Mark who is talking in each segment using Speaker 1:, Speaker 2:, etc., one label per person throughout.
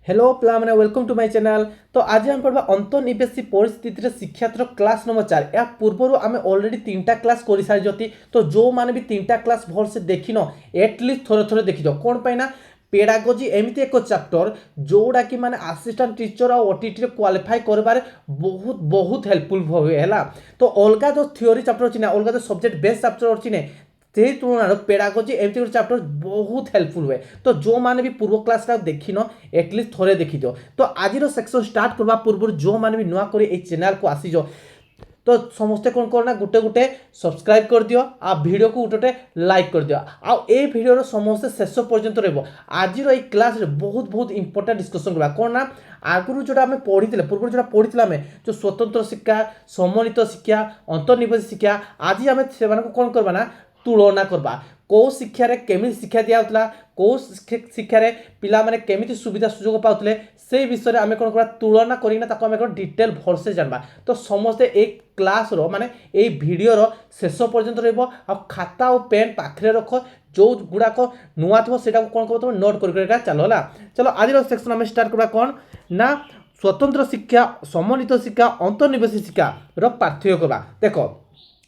Speaker 1: Hello पिला मैंने welcome to my channel. तो आज हम पढ़वा अंतर्निवेशी परिस्थिति शिक्षात्र क्लास नंबर 4 या पूर्व आम ऑलरेडी 3टा क्लास कर सारी। तो जो मैंने भी 3टा क्लास भल से देखिन एटलिस्ट थोड़े थोड़े देखी कौन पाई ना पेडागोजी एमती एक चैप्टर जोड़ा कि माने असिस्टेंट टीचर और ओटीटी क्वालिफाई करबारे बहुत बहुत हेल्पफुल हुए है। तो अलग जो थ्योरी चैप्टर अच्छी ना अलग जो सब्जेक्ट बेस्ड चैप्टर अच्छी ने से तुलना पेडागोजी एमती गोटे चैप्टर बहुत हेल्पफुल हुए। तो जो मैंने भी पूर्व क्लास देखिन एटलिस्ट थोड़े देखी दियो। तो आज सेक्शन स्टार्ट करवा पूर्व जो मैंने भी नुआ कर चैनल को आसीज तो समस्ते कौन करना गोटे गोटे सब्सक्राइब कर दियो आ वीडियो को गोटे लाइक कर दियो आ ए वीडियो समस्ते शेष पर्यंत रहिबो। आज क्लास रे बहुत बहुत इंपोर्टेंट डिस्कशन करबा कौन ना आगुरु जोटा आम पढ़ी पूर्व जोटा पढ़ी आम जो स्वतंत्र शिक्षा समन्वित शिक्षा अंतर्निवेशी शिक्षा आज आम से कौन करबा ना तुलना करबा कौ शिक्षा रे केमी शिक्षा दिया होतला कौ शिक्षा रे पिला माने केमिति सुविधा सुयोग पाउतले से विषय रे आमे कोन करबा तुलना करिना ताको आमे कोन डिटेल भरसे जानबा। तो समस्ते एक क्लास रो माने ए वीडियो रो शेष पर्यंत रहबो आ खाता और पेन पाखरे रखो जो गुड़ाक नुआ थो सेटा कोन करबो तुम नोट कर चलो होला। चलो आज रो सेक्शन आमे स्टार्ट करबा कोन ना स्वतंत्र शिक्षा समन्वित शिक्षा अंतर्निवेशी शिक्षा रो पार्थक्य करबा। देखो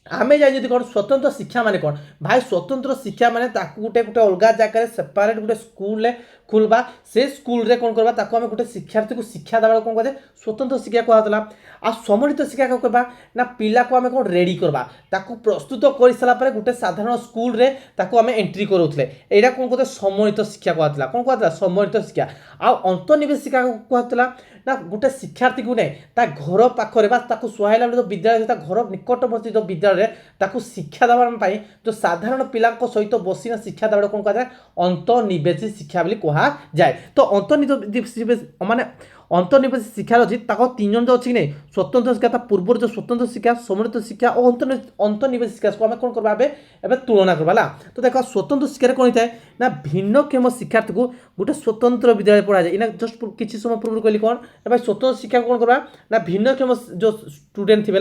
Speaker 1: आमे जाए कौन स्वतंत्र शिक्षा माने कौन भाई स्वतंत्र शिक्षा माने ताकू गोटे गोटे अलग जगह सेपरेट गोटे स्कूल खुलबा से स्कूल रे कौन करबा ताकू आमे गोटे शिक्षार्थी को शिक्षा देबा कौन कहते स्वतंत्र शिक्षा कहला। आ समन्वित शिक्षा कौन करबा ना पिला को आमे कौन रेडी करबा ताकू प्रस्तुत कर सारा पर गोटे साधारण स्कूल रे ताकू आमे एंट्री करोथले एटा कौन कहते समन्वित शिक्षा कहला। कौन कहला समन्वित शिक्षा। आ अंतर्निवेश शिक्षा कहला ना गोटे शिक्षार्थी को नहीं ता घर पाखरे बा ताकू सुहाइला जो विद्यालय ता घर निकटवर्ती जो विद्यालय ताकू शिक्षा देवा जो साधारण पिला सहित बसिना शिक्षा देवा कौन कह अंतर्निवेशी शिक्षा कहा जाए। तो अंतर्निवेशी माने अंतर्निवेशी शिक्षा अच्छी तीन जन जो अच्छी नहीं स्वतंत्र शिक्षा पूर्व जो स्वतंत्र शिक्षा समन्वित शिक्षा और अंतर्निवेश शिक्षा को आम कौन करवा एवं तुलना करवा। तो देखो स्वतंत्र शिक्षा कौन होता है ना भिन्नक्षम शिक्षार्थी को गोटे स्वतंत्र विद्यालय पढ़ा जाए। इना जस्ट किसी समय पूर्व कहली कौन भाई स्वतंत्र शिक्षा कौन करवा ना भिन्नक्षम जो स्टूडेंट थे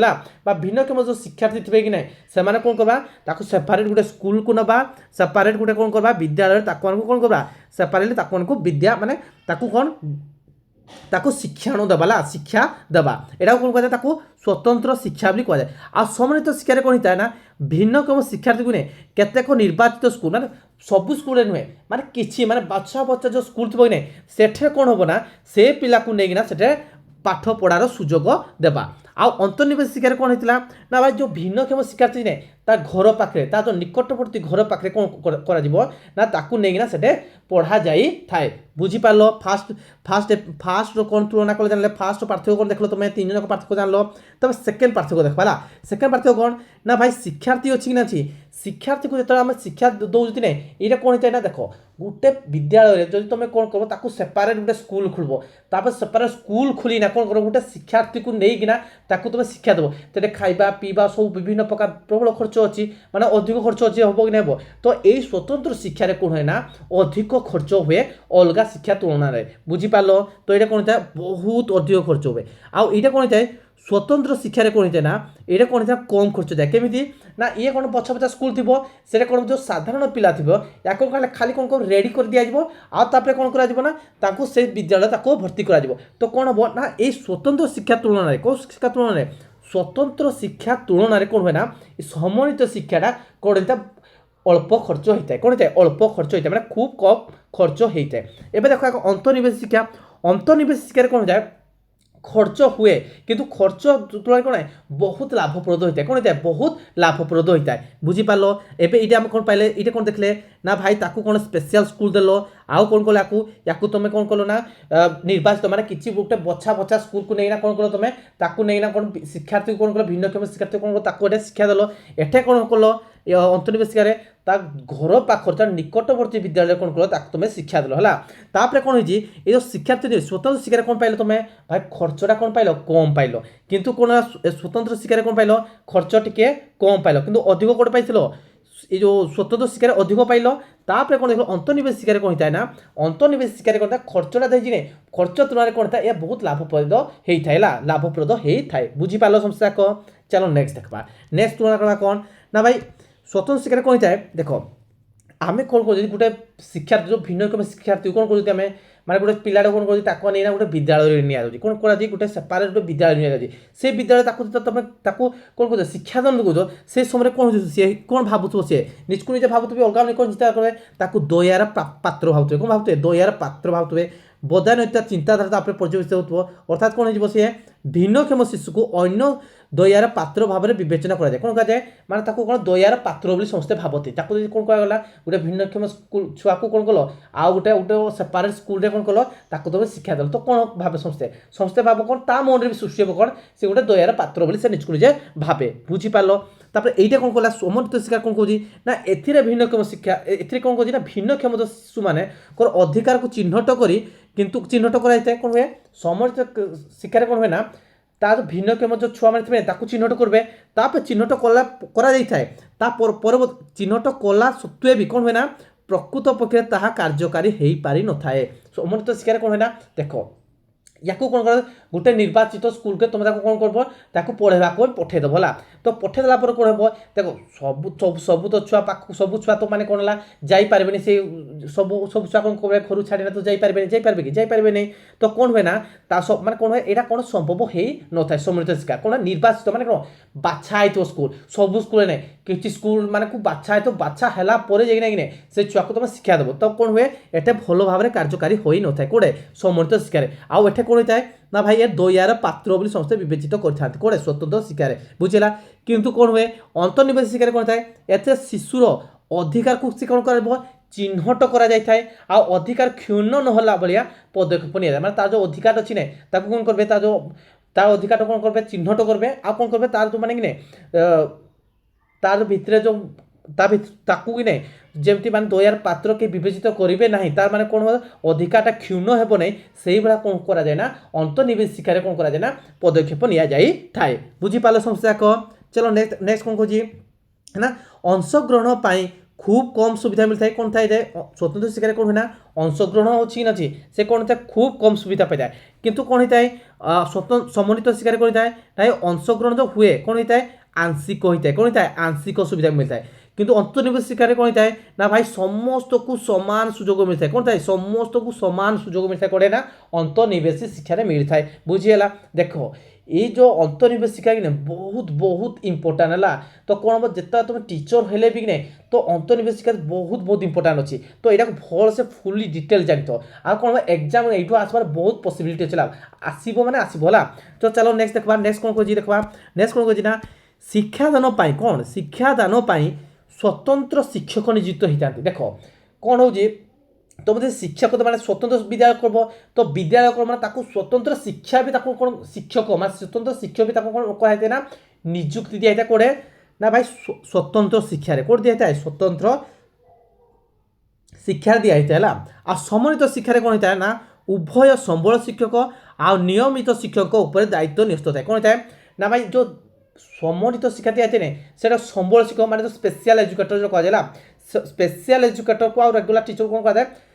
Speaker 1: भिन्नक्षम जो शिक्षार्थी थे कि नहीं से कौन करवा सेपारेट गोटे स्कूल को नवा सेपारेट गोटे कौन करवा विद्यालय कौन करवा सेपारेट विद्या माने कौन ताको शिक्षण देवा शिक्षा देवा एटा कौन कहते स्वतंत्र शिक्षा भी कहुए। आ समन्वित शिक्षा कौन होता है ना भिन्नक्षम शिक्षार्थी को नहीं केतेक निर्वाचित स्कूल माने सब स्कूल नुहे माने किछि माने बच्चा बच्चा जो स्कूल थी नहीं सेठे कौन हम ना से पिला को लेकिन सेठे पाठ पढ़ार सुजोग देवा। आ अंतर्निवेश शिक्षा कौन होता ना भाई जो भिन्नक्षम शिक्षार्थी ने ता घर पाखे ता जो निकटवर्ती घर पाखे कौन कर से पढ़ा जाई थाए बुझीपार। फास्ट फास्ट फास्ट कौन तुलना कर जान फास्ट पार्थक्य कौन देख लो तुम तीन जन पार्थक्य जान लो तब सेकेंड पार्थक्य देखा सेकेंड पार्थक्य कौन ना भाई शिक्षार्थी अच्छी कि अच्छी शिक्षार्थी को जो आम शिक्षा दौती नहीं ये कौन होता है ना देख गोटे विद्यालय जो तुम कौन कर सेपारेट गोटे स्कूल खुलब तापर सेपारेट स्कूल खुलीना कौन कर गोटे शिक्षार्थी को लेकिना तुम शिक्षा देव तो खाଇବା पीवा सब विभिन्न प्रकार प्रबल खर्च अच्छी माने अधिक खर्च अच्छी हम कि नहीं। तो यही स्वतंत्र शिक्षा कौन है ना अधिक खर्च हुए अलग शिक्षा तुलना बुझीपार। तो ये कौन होता है बहुत अधिक खर्च हुए। आउ ये कौन होता है स्वतंत्र शिक्षा कौन होता है ना ये कौन होता है कम खर्च जाए केमी ना ये कौन पछ पचा स्कूल थी से कौन जो साधारण पिला थी या कौन खाली कौन कौन रेडी कर दिज्व आउे कौन कर से विद्यालय भर्ती कर। तो कौन हम ना ये स्वतंत्र शिक्षा तुलना कौ शिक्षा तुलना स्वतंत्र शिक्षा तुलना कौन हुए ना समन्वित शिक्षाटा कौन होता है अल्प खर्च होता है। कौन होता है अल्प खर्च होता है मैंने खूब कम खर्च होता है। एवं देखो अंतर्निवेश शिक्षा कौन होता है खर्च हुए किंतु खर्च तुलना कौन है बहुत लाभप्रद होता है। कौन होता है बहुत लाभप्रद होता है बुझीपार। एवं ये कौन पाइले ये कौन देखले ना भाई ताकू कौन स्पेशल स्कूल देल आउ कौन कल या तुम कौन कल ना निर्वाचित माने किसी गोटे बछा बछा स्कूल को लेकिन कौन कल तुम ताकू लेकिन कौन शिक्षार्थी कौन कल भिन्नक्षम शिक्षार्थी कौन गोटे शिक्षा देल एठे कौन कल अंतर्निवेश शिक्षा घर पाखर निकटवर्ती विद्यालय कौन कल तुम शिक्षा देल है। तापर कौन हो जो शिक्षार्थी स्वतंत्र शिक्षा कौन पाइल तुम भाई खर्चटा कौन पाइल कम पाइल किंतु कौन स्वतंत्र शिक्षा कौन पाइल खर्च टिके कम पाइल किंतु अधिक कौन पाइल ये जो स्वतंत्र शिक्षा अधिक पाइल। तापर कौन देख अंतर्निवेश शिक्षा कौन होता है ना अंतर्निवेश शिक्षा कौन खर्चटा देखिए खर्च तुलना कौन था यह बहुत लाभप्रद होता है लाभप्रद होता है बुझीपार समस्या को। चलो नेक्स्ट देखा नेक्स्ट तुलना करवा कौन ना भाई स्वतंत्र शिक्षा कौन होता है देखो आम कौन कर गोटे शिक्षार्थी जो भिन्नक्षम शिक्षार्थी कौन कर माने गोटे पिलाटा कौन कर नहीं गोटे विद्यालय नि कौन कर गोटे सेपारेट गोटे विद्यालय नि से विद्यालय तुम कौन कर शिक्षादान कौच से समय कौन सी कौन भावुव सी निजक निजे भावुवे अलग कौन चिंता करेंगे दयार पात्र भावुवे कौन भावुवे दयार पात्र भावुवे बदान्यता चिंताधारा पर्यवेसित हो अर्थात कौन हो सी भिन्नक्षम शिशु को अन्य दयार पात्र भाव में विवेचना कराए कौन कहुए माने कौन दयार पात्र बोली समस्ते भावती कौन कहगला गोटे भिन्नक्षम स्कूल छुआ को कौन कल आउ गोटे गोटे सेपारेट स्कूल कौन कल तुम शिक्षा देल तो कौन भावे समस्ते समस्ते भाव कौन ता मन में भी सृष्टि हे कौन से गोटे दयार पात्र बोली से निजक निजे भावे बुझीपार तापर एटा कौन कला समन्वित शिक्षा कौन कौन ना ए भिन्नक्षम शिक्षा ए कौन कौन भिन्नक्षम शिशु मैंने अधिकार को चिन्हट करी किंतु चिन्हट कराई कौन हुए समन्वित शिक्षा कौन हुए ना तार भिन्नक्षम जो छुआ मैंने चिन्हट करेंगे तापर चिन्हट कला चिन्हट कला सत्वे भी कौन हुए ना प्रकृत पक्ष ताहा कार्यकारी हो पारि न थाए समन्वित शिक्षा कौन हुए ना देख या कौन कर गोटे निर्वाचित स्कूल के तुम कौन कर पढ़ेगा पठेदेव है तो पठेदेला कौन हम देख सब सब तो छुआ पाख सब छुआ तो मैंने कौन है जापारे से सब सब छुआ कौन कह घर छाड़ी तो जापारे कि जापारे नहीं तो कौन हुए ना सब मैंने कौन हुए यहाँ कौन संभव हो न था सम्मिलित शिक्षा कौन निर्वाचित मैंने कौन बाछा हो स्कूल सब स्कूल नहीं किसी स्कूल माने को बाछा तो बाछा है जाए से छुआ को तुम शिक्षा देव तो कौन हुए एटे भल भाव में कार्यकारी हो न था कौटे सम्मिलित शिक्षा आउ एटे कौन होता है ना भाई ये दयार पात्र बोली समस्ते विवेचित करते कौटे स्वतंत्र शिक्षा बुझेगा किंतु कौन हुए अंतर्निवेश शिक्षा कौन थाए एते शिशुर अधिकार को कौन कर चिन्हट कर अधिकार क्षुण्ण नहला भाया पदक्षेप नि माने तार जो अधिकार अच्छी ना कौन करेंगे तार अधिकार कौन करेंगे चिन्हट करेंगे आ कौन करेंगे तार जो माने तार भितर जो ताकू कि नहीं जमती मान दयार पात्र के विवेचित करेंगे ना तार माने कौन अधिकारटा क्षुण्ण हेब नहीं से भाया कौन करा जाए ना अंतर्निवेश शिक्षा कौन करा जाए ना पदक्षेप नि जाए बुझीपाल समस्या कह चलो नेक्स्ट कौन कह है ना अंशग्रहण पाई खूब कम सुविधा मिलता है कौन थाए स्वतंत्र शिक्षा कौन है ना अंशग्रहण अच्छी अच्छी से कौन था खूब कम सुविधा पाई था किंतु कौन होता है स्वतंत्र सम्मिलित शिक्षा कौन होता है अंशग्रहण जो हुए कौन होता है आंशिक होता है कौन होता है आंशिक सुविधा मिलता है किंतु अंतर्निवेश शिक्षा कौन होता है ना भाई समस्त को समान सुजोग मिलता है कौन था समस्त को समान सुजोग मिलता है कौन ना अंतर्निवेश शिक्षा मिलता है बुझीगला देख ये जो अंतर्निवेश शिक्षा कि बहुत बहुत इंपोर्टाट है तो कौन हम जितना तुम टीचर हेले भी नहीं तो अंतर्निवेश शिक्षा बहुत बहुत इंपोर्टाट अच्छी तो यहाँ भल से फुल्ली डिटेल जानी तो आ कौन एग्जाम ये आसबार बहुत पसिबिलिटी अच्छे आसब मैंने आसबला तो चलो नेक्स्ट देखा नेक्स्ट कौन कह देखा नेक्स्ट कौन कह ना शिक्षादान कौन शिक्षादान स्वतंत्र शिक्षक नियुक्त होता है देख कौन हो तुम तो शिक्षक तो मैंने स्वतंत्र विद्यालय कर तो विद्यालय कर मैंने स्वतंत्र शिक्षा भी कौन शिक्षक मैं स्वतंत्र शिक्षक भी कौन कहते ना नियुक्ति दिया कौटे ना भाई स्वतंत्र शिक्षा कौट दिया है स्वतंत्र शिक्षा दिया है आ सम्मिलित शिक्षा कौन होता है ना उभय संबल शिक्षक आ नियमित शिक्षक उपर दायित्व न्यस्त था कौन होता है ना भाई जो सम्मिलित शिक्षा दिया है ना संबल शिक्षक माने जो स्पेशल एजुकेटर जो कह स्पेशल एजुकेटर को रेगुलर टीचर कौन कहता है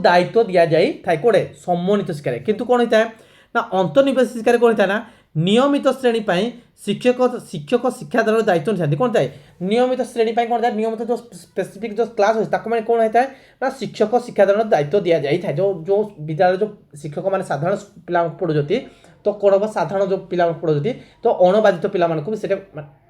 Speaker 1: दायित्व दि जाए था कौटे सम्मिलित शिक्षा किंतु कौन होता है ना अंतर्निवेश शिक्षा कौन होता है ना नियमित श्रेणी शिक्षक शिक्षक शिक्षादान दायित्व नहीं कौन है नियमित श्रेणी कौन है नियमित जो स्पेसिफिक जो क्लास होता है कौन होता है ना शिक्षक शिक्षादान दायित्व दि जाए जो जो विद्यालय जो शिक्षक मैंने साधारण पिला पढ़ुती तो कौन हम साधारण जो पिला पढ़ुती तो अणबाधित पिला भी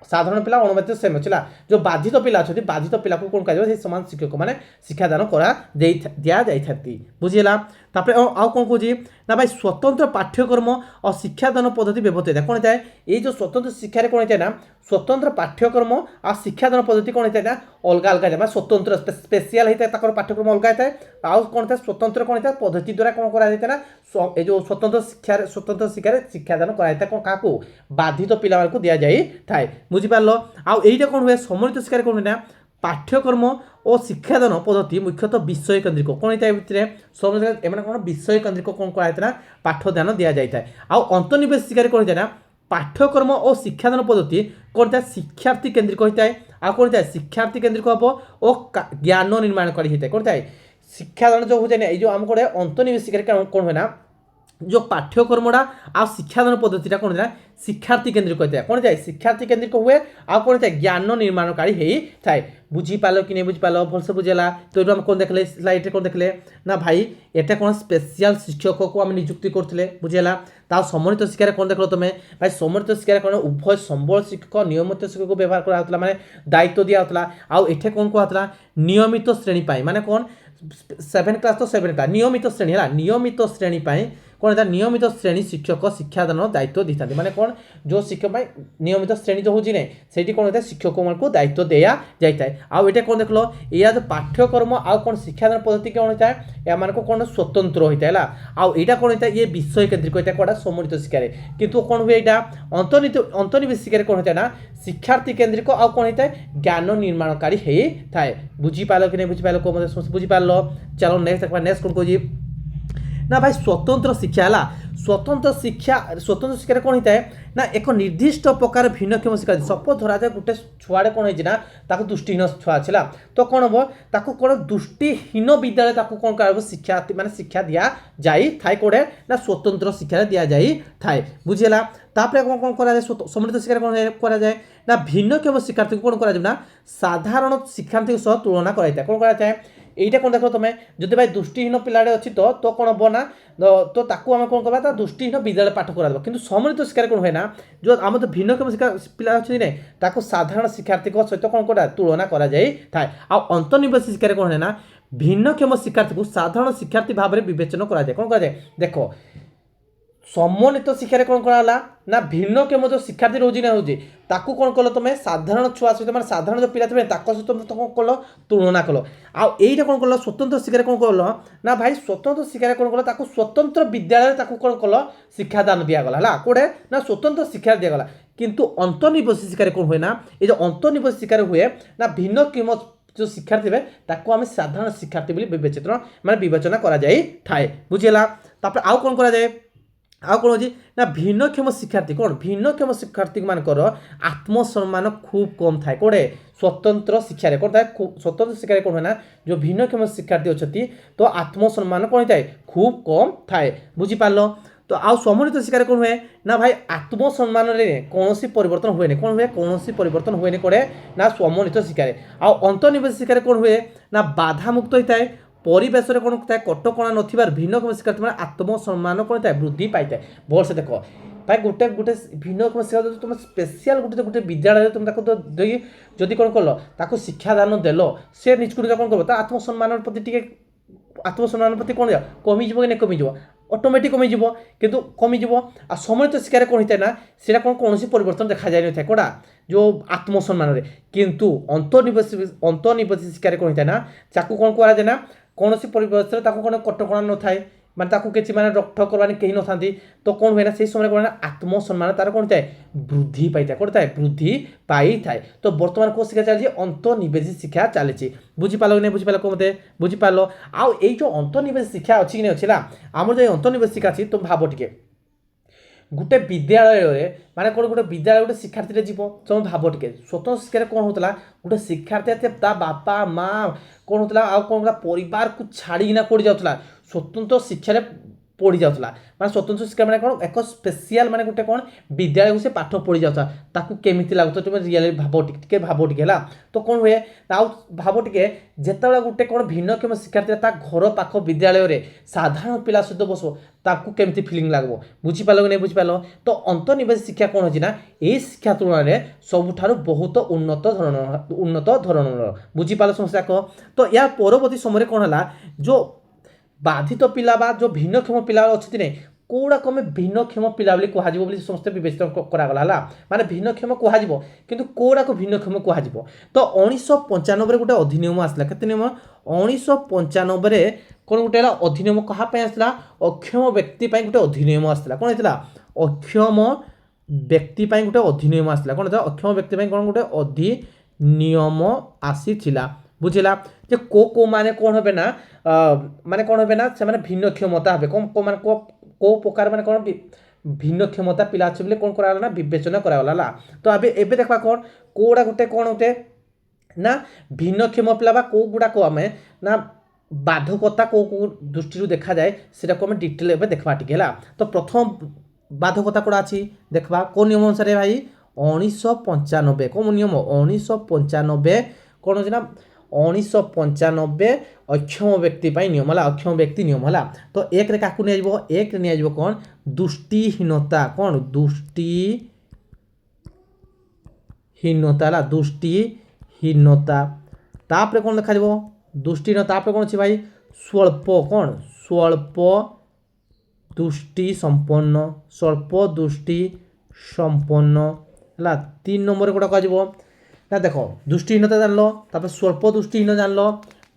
Speaker 1: साधारण पिला अणबाधित सेम अच्छे जो बाधित पिला अच्छे बाधित पिला को कौन कह सामान शिक्षक मैंने शिक्षादान करा दि जाती बुझीगला तापर आउ कौन कह ना भाई स्वतंत्र पाठ्यक्रम और शिक्षादान पद्धति व्यवहृत है कौन होता है ये जो स्वतंत्र शिक्षा कौन होता है ना स्वतंत्र पाठ्यक्रम और शिक्षादान पद्धति कौन होता है ना अलग अलग है स्वतंत्र स्पेशल होता है पाठ्यक्रम अलग होता है आउ कौन होता है स्वतंत्र कौन होता है पद्धति द्वारा कौन कराई ना ये जो स्वतंत्र शिक्षा शिक्षादान कराई कौन क्या बाधित पिला दि जाए था बुझीपार आईटा कौन हुए सम्मिलित शिक्षा कौन है पाठ्यक्रम और शिक्षादान पद्धति मुख्यतः विषय केन्द्रिक कौन होता है भितर एम कौन विषय केन्द्रिक कौन कराई पाठदान दि जाए आउ अंतर्निवेश शिक्षा कौन होता है ना पाठ्यक्रम और शिक्षादान पद्धति कौन होता है शिक्षार्थी केन्द्रिक होता है आ कौन होता है शिक्षार्थी केन्द्रिक हम और ज्ञान निर्माणकारी होता है कौन होता है शिक्षादान जो होता है जो आम कौन अंतर्निवेश शिक्षा कौन हुए ना जो पाठ्यक्रमटा आ शिक्षादान पद्धतिटा कौन था शिक्षार्थी केन्द्रिक होता है कौन जाए शिक्षार्थी केन्द्रिक हुए आ कौन था ज्ञान निर्माणकारी ही थाए बुझीपाल कि नहीं बुझीपाल भलसे बुझेगा तो ये कौन देखले स्लाइड कौन देखले ना भाई एटा कौन स्पेशल शिक्षक को आम नियुक्ति करते बुझेगा ता सम्मिलित शिक्षा कौन देख तुम भाई सम्मिलित शिक्षा कौन उभय संबल शिक्षक नियमित शिक्षक व्यवहार कराला माने दायित्व दिया आउ एठे कौन कहला नियमित श्रेणी माने कौन 7 क्लास तो 7 क्लास नियमित श्रेणी है नियमित श्रेणी कौन था नियमित श्रेणी शिक्षक शिक्षादान दायित्व दी था माने कौन जो शिक्षक नियमित श्रेणी जो होची नहीं कौन होता है शिक्षक को दायित्व दिया जाता है आउ ये कौन देख लो या जो पाठ्यक्रम आउ कौन शिक्षादान पद्धति कौन होता है या मान को कौन स्वतंत्र होता है आउ यहाँ कौन होता है ये विषय केन्द्रिक होता है कौन सम्मिलित शिक्षा किंतु कौन हुए यहाँ अंतर्निवेश शिक्षा कौन होता है ना शिक्षार्थी केन्द्रिक आउ कौन होता है ज्ञान निर्माणकारी ही थाए बुझीपाल कि नहीं बुझीपाल को बुझीपाल चलो नेक्स्ट कौन कह ना भाई स्वतंत्र शिक्षा है स्वतंत्र शिक्षा कौन होता है ना एक निर्दिष्ट प्रकार भिन्नक्षम शिक्षा सपोज धरा जाए गोटे छुआड़े कौन है दृष्टिहीन छुआ अच्छे तो कौन हम ताको कौन दृष्टिहीन विद्यालय कौन कर शिक्षा माने शिक्षा दि जाए थाए कौटे ना स्वतंत्र शिक्षा दि जाए थाए बुझेगा तापर कौन कौन सम्मिलित शिक्षा कौन कराए ना भिन्नक्षम शिक्षार्थी को कौन कर साधारण शिक्षार्थी सह तुलना कराई कौन कराए এইটা কোন দেখো তুমি যদি ভাই দৃষ্টিহীন পিলাড়ে অছি তো কোন হব না তো তাকু আমি কোন করবা তা দৃষ্টিহীন বিদ্যালয় পাঠ করা দেব কিন্তু সম্মিলিত শিক্ষার কোন হয় না যে আমাদের ভিন্নক্ষম শিক্ষা পিলা অছি নাই তাকু সাধারণ শিক্ষার্থী সহিত কোন করা তুলনা করা যাই থাকে আর অন্তর্নিবেশ শিক্ষার কোন হয় না ভিন্নক্ষম শিক্ষার্থীকে সাধারণ শিক্ষার্থী ভাবে বিবেচনা করা যায় কোন করা যায় দেখো सम्मिलित शिक्षा कौन कराला ना भिन्नक्षम जो शिक्षार्थी रोजी ना होजी ताकू कौन कल तुम साधारण छुआ सहित मैं साधारण जो पिला थे सहित तुम कल तुलना कल आईटा कौन कल स्वतंत्र शिक्षा कौन कल ना भाई स्वतंत्र शिक्षा कौन कल स्वतंत्र विद्यालय कौन कल शिक्षादान दिगला कौटे ना स्वतंत्र शिक्षा दिगला किंतु अंतर्निवेश शिक्षा कौन हुए ना ये जो अंतर्निवेश शिक्षा हुए ना भिन्नक्षम जो शिक्षार्थी है ताको आम साधारण शिक्षार्थी विवेचना माने विवेचना करा जाए थाए बुझेगा तापर आउ कौन करा जाए आ कौन हो ना भिन्नक्षम शिक्षार्थी कौन भिन्नक्षम शिक्षार्थी मानकर आत्मसम्मान खूब कम थाए कौटे स्वतंत्र शिक्षा कौन था स्वतंत्र शिक्षा कौन है ना जो भिन्नक्षम शिक्षार्थी अच्छी तो आत्मसम्मान कौन होता है खूब कम थाए बुझीपार तो आउ सम्मिलित शिक्षा कौन हुए ना भाई आत्मसम्मान कौन परिवर्तन हुए कौन हुए कौन परिवर्तन हुए कौटे ना सम्मिलित शिक्षा आउ अंतर्निवेश शिक्षा कौन हुए ना बाधा मुक्त होता है परिवेश कौन होता है कटकणा नथिबार भिन्नक्षम शिक्षार्थी मैंने आत्मसम्मान कौन होता है वृद्धि पाई है भल से देख भाई गोटे गोटे भिन्नक्षम शिक्षा तुम स्पेशल गोटे गोटे विद्यालय तुम जदि कौन कल ताको शिक्षादान देल से निजको कौन कर आत्मसम्मान प्रति टे आत्मसम्मान प्रति कौन कमिज कि नहीं कमिज ऑटोमेटिक कमिज किंतु कमिज आ सम्मिलित शिक्षा कौन होता है ना सीटा कौन कौन परिवर्तन देखा जाए न कौटा जो आत्मसम्मान किंतु अंतर्निवेश शिक्षा कौन होता है ना चाकू कौन कराए ना कौन परिवेश कौन कटकणा न थाए माने ताकू किसी माने रक्त करवानी कहीं न था तो कौन हुए ना से समय कौन आत्मसम्मान तार कौन थाए वृद्धि पाई था कौन थाए वृद्धि पाई थाए तो बर्तमान कौन शिक्षा चलती अंतर्निवेश शिक्षा चली बुझीपाल कि नहीं बुझीपाल को मत बुझीपाल आउ ये जो अंतर्निवेश शिक्षा अच्छी कि नहीं अच्छी आम जो अंतर्निवेश शिक्षा अच्छी तुम भाव टे गोटे विद्यालय माने कौन गोटे विद्यालय गोटे शिक्षार्थी जीव तुम भाव टे स्वतंत्र शिक्षा कौन होता गोटे शिक्षार्थी ता बापा माँ कौन होता आ कौन परिवार को छाड़ीना कौट जाऊला स्वतंत्र शिक्षा पढ़ी जाऊला माने स्वतंत्र शिक्षा माने कौन एक स्पेशल माने गोटे कौन विद्यालय को से पाठ पढ़ी जाऊला ताकू केमिति लागुता तुम रियल भाव टे भाव टे है तो कौन हुए भाव टे जिते गोटे कौन भिन्नक्षम शिक्षार्थी घर पाख विद्यालय साधारण पिला सहित बस ताकू केमिति फिलिंग लगो बुझीपाल कि नहीं बुझीपाल तो अंतर्निवेश शिक्षा कौन होची ना ये शिक्षा तुलन में सबुठार बहुत उन्नत धरणर बुझीपाल समस्या कह तो या परवर्ती समय कौन है जो बाधित पिला बा जो भिन्नक्षम पिला अच्छी नहीं कौड़ा कमे भिन्नक्षम पिला कह समस्त विवेचना करागला माने भिन्नक्षम कह किंतु कौड़ा को भिन्नक्षम कह तो 1995 गोटे अधिनियम आसला के नियम 1995 कौन गोटे अधिनियम क्या आसला अक्षम व्यक्ति गोटे अधिनियम आसला कौन होता अक्षम व्यक्ति गोटे अधिनियम आसला कौन होता अक्षम व्यक्ति कौन गोटे अधिनियम आसी बुझेगा जे को माने कौन हे ना माने कौन हे ना से माने भिन्न क्षमता हे कौन को माने को प्रकार माने कौन भिन्न क्षमता पिला अच्छे बोले कौन कराला ना विवेचना करागला तो एबे देखा कौन कोड़ा गोटे कौन होते ना भिन्न क्षम पिला बा को गुड़ा को आमे ना बाधकता को दृष्टि देखा जाए सेटा को डिटेल एवं देखा टी है। तो प्रथम बाधकता कौन अच्छी देखा कौ नियम अनुसार भाई 1995 कौन नियम 1995 कौन अच्छे ना 1995 अक्षम व्यक्ति नियम है अक्षम व्यक्ति नियम है। तो एक क्या एक नि कौन दृष्टिहीनता कौन दृष्टिहीनता दृष्टिहीनता तापर कौन देखा दृष्टिहीनता कौन अच्छे भाई स्वल्प कौन स्वल्प दृष्टि संपन्न स्वल्प दृष्टि संपन्न है। 3 नंबर कौटा कह ना देख दृष्टिहीनता जान स्वल्प दृष्टिहीन जान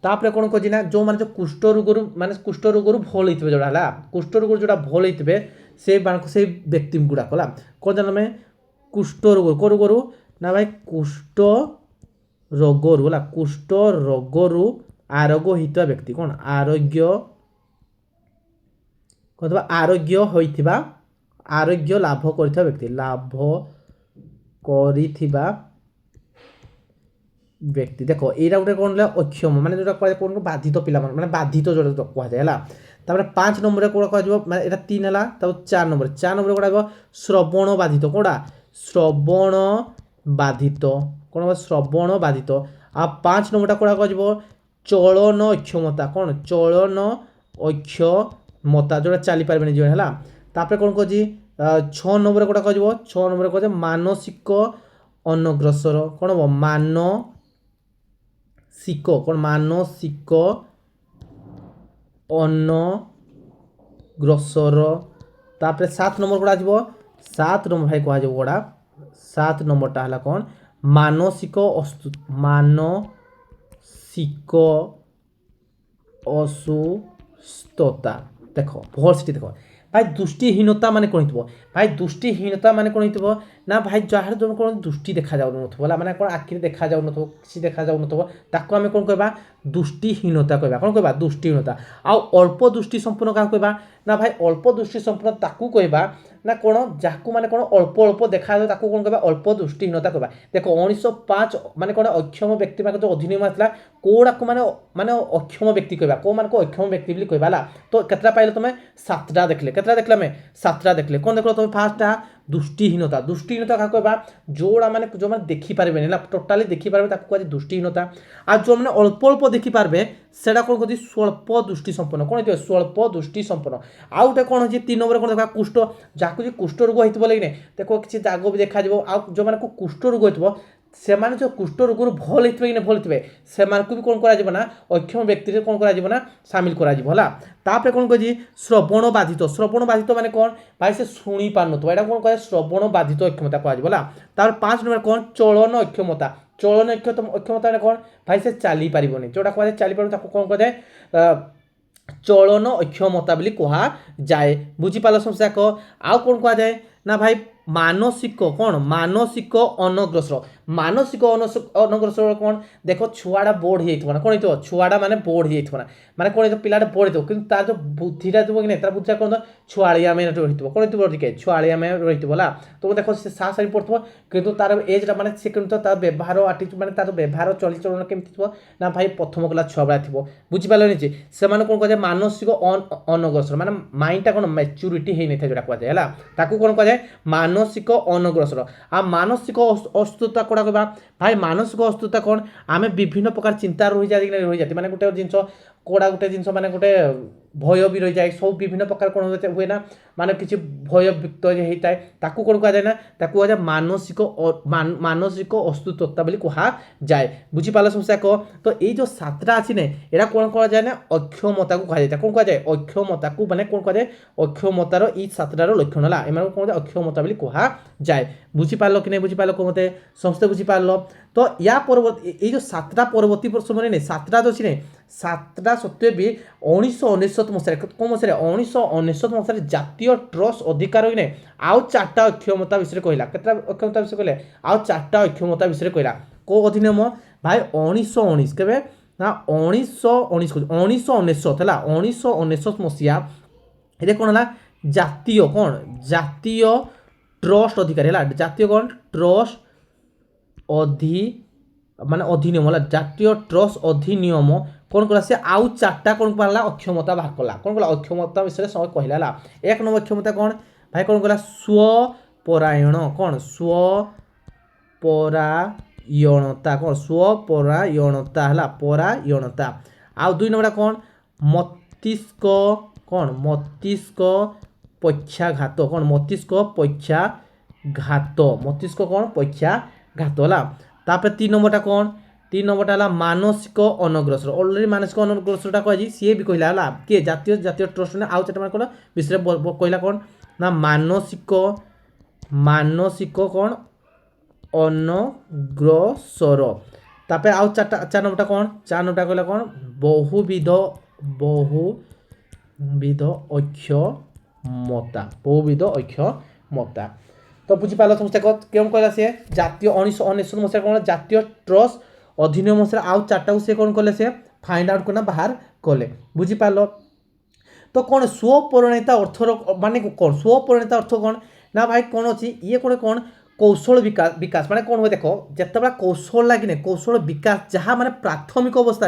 Speaker 1: तापर कौन कह ना जो मैंने जो कुष्ठ रोगर माने कुष्ठ रोगर भल होते जोड़ा है कुष्ठ रोग जोड़ा भल होते से व्यक्ति गुड़ाक कौन जान आम कुष्ठ रोग कौ रोगर ना भाई कुष्ठ रोगरू है कुष्ठ रोगरू आरोग्य होता व्यक्ति कौन आरोग्य कह आरोग्य होता आरोग्य लाभ कर व्यक्ति लाभ करिथिबा व्यक्ति देख यहाँ गोटे कौन अक्षम माने जो कौन बाधित पिला माने बाधित जो कहुए 5 नंबर कौन कह 3 है 4 नंबर कौन श्रवण बाधित कौटा श्रवण बाधित कौन श्रवण बाधित आ 5 नंबर कौन कह चलन अक्षमता कौन चलन अक्षमता जोड़ा चली पारे जो है तापर कौन कह 6 नंबर कौन कह 6 नंबर कह मानसिक अनग्रसर कौन हम मानसिक कौन मानसिक अनग्रसर तापर 7 नंबर कौन आजो 7 नंबर भाई कह कौड़ा 7 नंबरटा है कौन मानसिक मानसिक असुस्थता देख भल से देख भाई दृष्टिहीनता माने कौन हो भाई दृष्टिहीनता माने कौन हो ना भाई जार जो कौन दृष्टि देखा जाऊन माने कौन आखिरी देखा जाऊन किसी देखा जाऊन ताको आम कौन कहबा दृष्टिहीनता कहबा कौन कहबा दृष्टिहीनता आ अल्प दृष्टि संपन्न क्या कहबा ना भाई अल्प दृष्टि संपन्न ताकू कहबा ना कौन जाकू माने कौन अल्प अल्प देखा जाए ताकू कौन कहबा अल्प दृष्टिहीनता कहबा देख 1905 माने कौन अक्षम व्यक्ति जो अधिनियम आसला कौड़ा को माने माने अक्षम व्यक्ति कहबा को मान को अक्षम व्यक्ति बोली कहबा तो केतरा पाइले तुम 7टा देखले केतरा देखले मैं 7टा देखले कौन देखलो तुम फास्ट दृष्टिहीनता दृष्टिहीनता क्या कहबा जोड़ा माने जो माने देखि पारबे ना टोटाली देखि पारबे ताकू कहै दृष्टिहीनता आ जो माने अल्प अल्प देखि पारबे सेटा कौन कहति स्वल्प दृष्टि संपन्न कौन होइतो स्वल्प दृष्टि संपन्न आ उठे कौन होछि 3 नंबर कौन देखा कुष्ठ जाकू जे कुष्ठ रोग होइतबो लगिने देखो किछि दाग भी देखा जबो आ जो माने को कुष्ठ रोग होइतबो से माने जो कुष्ठ रोग भल होइतबे कि भल होइतबे से माने को भी कौन करा जिवो ना अक्षम व्यक्ति रे कौन करा जिवो ना शामिल करा जिवो हला तापर कौन कहछि श्रवण बाधित माने कौन भाई से सुनी पारन तो एटा कौन कहे श्रवण बाधित अक्षमता कहा जिवो हला तापर 5 नंबर कौन चलन अक्षमता ने कौन भाई से चली पारिबोनी जोटा कह चली पार ताको कौन कह चलन अक्षमता बोली कहा जाए बुझी पाल समस्या को आउ कौन कह जाए ना भाई मानसिक कौन मानसिक अनग्रसर मानसिक अनग्रसर कौन देख छुआटा बोर्ड हो कौन हो छुआटा माने बोर्ड हो माने कौन हो पिलाटा बोर्ड हो कि तार जो बुद्धिटा जो कि तार बुद्धिटा कौन छुआलिया में रही कौन टे छुआलिया में रही तो देख से सा सारी पढ़ो कि तार एजटा माने से तार व्यवहार आटिट्यूड माने तार व्यवहार चलचलन केमती ना भाई प्रथम क्लास छुआ बेला थो बुझीपारे निजे से कौन कह मानसिक अनग्रसर माने माइंडटा कौन मैच्यूरीटी हो नहीं था जोटा कहुए ताकू कौन कह मानसिक अनग्रसर आ मानसिक अस्वस्थता कौड़ा कहबा भाई मानसिक अस्वस्थता कौन आम विभिन्न प्रकार चिंता रही जाती माने गोटे जिनस कौड़ा गोटे जिनस माने गोटे भय भी रही जाए सब विभिन्न प्रकार कौन हुए ना माने किसी भय व्यक्त होता है ताकू कौन कह जाए ना ताकू कह जाए मानसिक अस्वस्थता बोली कहा जाए बुझीपाल समस्या को तो ये जो 7टा अच्छी ना यहाँ कौन कह जाए ना अक्षमता को कह जाए कौन कह जाए अक्षमता को माने कौन कह जाए अक्षमतार ई 7टार लक्षण है एम कौन अक्षमता बोली कहा जाए बुझीपार कि नहीं बुझीपार मत समस्ते बुझीपार तो या परवर्ती ये जो 7टा परवर्ती समय नहीं 7टा जो अच्छी नहीं 7टा सत्वे भी 1999 मसीह कौन मसीह 1999 मसीह जातीय ट्रस्ट अधिकार ने आउ 4टा अक्षमता विषय कहला केतटा अक्षमता विषय कहले आउ 4टा अक्षमता विषय कहला को अधिनियम भाई 1919 केबे ना 1919 है 1999 मसीहा ये कौन है जातीय ट्रस्ट अधिकार है जातीय कौन ट्रस्ट माने अधिनियम है जातीय ट्रस्ट अधिनियम कौन कला से आउ चार्टा कौन पाला अक्षमता बाहर कला कौन कला अक्षमता विषय सब कहला एक नंबर अक्षमता कौन भाई कौन कला स्वपरायण कौन स्वपरायणता कौन स्वपरायणता है परायणता आउ 2 नंबर कौन मस्तिष्क कौन मस्तिष्क पक्षाघात कौन मस्तिष्क पक्षाघात मस्तिष्क कौन पक्षाघात है तापर 3 नंबरटा कौन 3 नंबरटा है मानसिक अनग्रसर ऑलरेडी मानसिक अनग्रसरटा कह सी भी कहला है किए जातीय जातीय ट्रस्ट ने आउ चार कौन विषय कहला कौन ना मानसिक मानसिक कौन अनग्रसर तापर आउ चार नंबरटा कौन 4 नंबरटा कहला कौन बहुविध अक्षमता तो बुझीपाल समस्या क्यों कहला सी जातीय 1999 मसीहा कौन जातीय ट्रस्ट अधिनियम मसीहा आउ चार्टा से कौन कले से फाइंड आउट करना बाहर कले बुझीपाल तो कौन स्वपरिणता अर्थ माने कौन स्वपरिणता अर्थ कौन ना भाई कौन अच्छी ये कौन कौशल विकास माने कौन हुए देख जिते कौशल लगे कौशल विकास जहाँ माने प्राथमिक अवस्था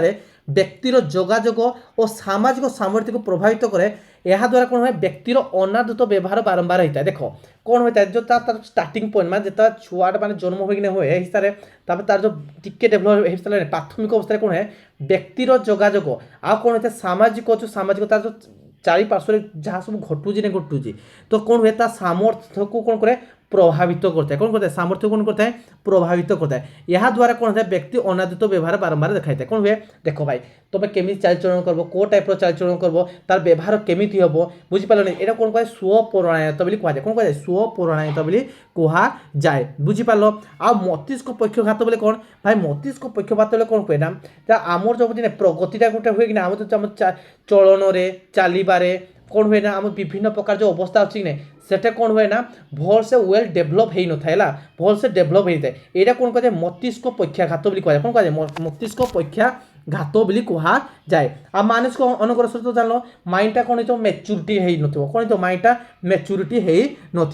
Speaker 1: व्यक्तिर जोगाजोग और सामाजिक सामर्थ्य को प्रभावित करे यह द्वारा कौन हुए व्यक्तिर अनादृत व्यवहार बारंबार होता है देख कौन होता है जो तार स्टार्टिंग पॉइंट मैं जितना छुआटा मैंने जन्म होने हुए हिसाब से तार जो टिके डेभलप हिसाब से प्राथमिक अवस्था कौन है व्यक्तिर जोगाजोग आ कौन होता है सामाजिक जो सामाजिक तार जो चारिपार्श्व जहाँ सब घटुची नहीं घटुची तो कौन हुए सामर्थ्य को कौन करे प्रभावित करता है कौन करता है सामर्थ्य कौन करता है प्रभावित करता है यह द्वारा कौन होता है व्यक्ति अनादृत व्यवहार बारंबार देखाई है कौन हुए देख भाई तुम्हें केमी चालचलन करब को टाइप चालचलन करब तार व्यवहार केमी हम बुझीपाल नहीं यहाँ कौन कह स्वपरायणता कह जाए कौन कह स्वपरायणता कहुए बुझीपाल आ मस्तिष्क पक्षघात बोले कौन भाई मस्तिष्क पक्षघात बोले कौन कहे ना आमर जो प्रगतिटा गोटे हुए कि आम चलन चलबारे कौन हुए ना आम विभिन्न प्रकार जो अवस्था अच्छी कि सेटा कौन हुए ना भल से वेल डेभलप हो न था भल से डेभलप होता है यहाँ कौन कह मस्तिष्क पक्षाघात कह कौन कह मस्तिष्क पक्षाघात कहुए आ मानसिक अनग्रसर तो जान माइंडटा कौन हो मैच्योरिटी हो कौन हो माइंडटा मैच्योरिटी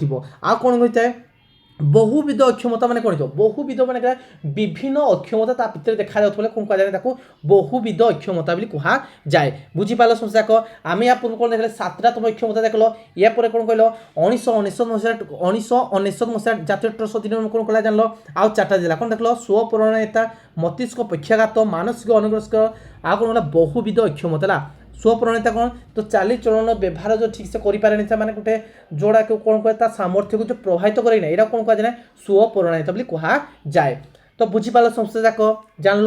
Speaker 1: हो आ कौन होता है बहुविध अक्षमता माने कौन बहुविध माने विभिन्न अक्षमता ता भीतर देखा जाउथले कोन कह जाने ताको बहुविध अक्षमता बोली कहा जाए बुझीपाल समस्या को आम या पूर्व कौन देखले 7टा तुम अक्षमता देखलो या पर कौन कहलो 1999 मसीहा जातीय ट्रस्ट अधिनियम कौन कहला जानलो आउ 4टा जिला कौन देखलो स्वपरिणता मस्तिष्क पक्षाघात मानसिक अनग्रसर आ कौन होला बहुविध अक्षमता स्वप्रणीता कौन तो चालीचलन व्यवहार जो ठीक से करें माने गोटे जोड़ा को कौन कहे सामर्थ्य को जो प्रभावित करेना यहाँ कौन कह जाए स्वप्रणीता बोली कहा जाए तो बुझीपाल समस्या जाक जान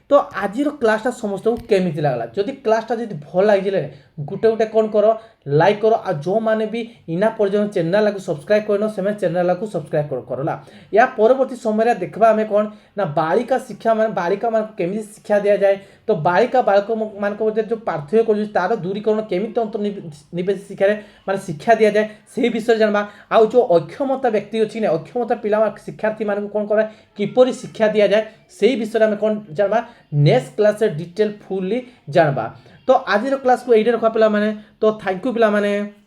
Speaker 1: तो आज क्लासटा समस्त को केमी लगला जदि क्लासटा जब भल लगे गोटे गोटे कौन कर लाइक कर आ जो मैंने भी इना पर्यटन चैनल को सब्सक्राइब करन से चैनल को सब्सक्राइब करला या परवर्ती समय देखा आम कौन ना बालिका शिक्षा मान बालिका मान केमी शिक्षा दि जाए तो बालिका बालक मान जो पार्थक्य कर तार दूरीकरण केमी अंतर्निवेश शिक्षा माने शिक्षा दि जाए से विषय जानवा आउ जो अक्षमता व्यक्ति अच्छी ना अक्षमता पिला शिक्षार्थी मान कौन कर किपर शिक्षा दि जाए से विषय में कौन जानवा नेक्स्ट क्लास डिटेल फुल्ली जानवा तो आज क्लास को ये रखा पिला माने तो थैंक यू पिला माने।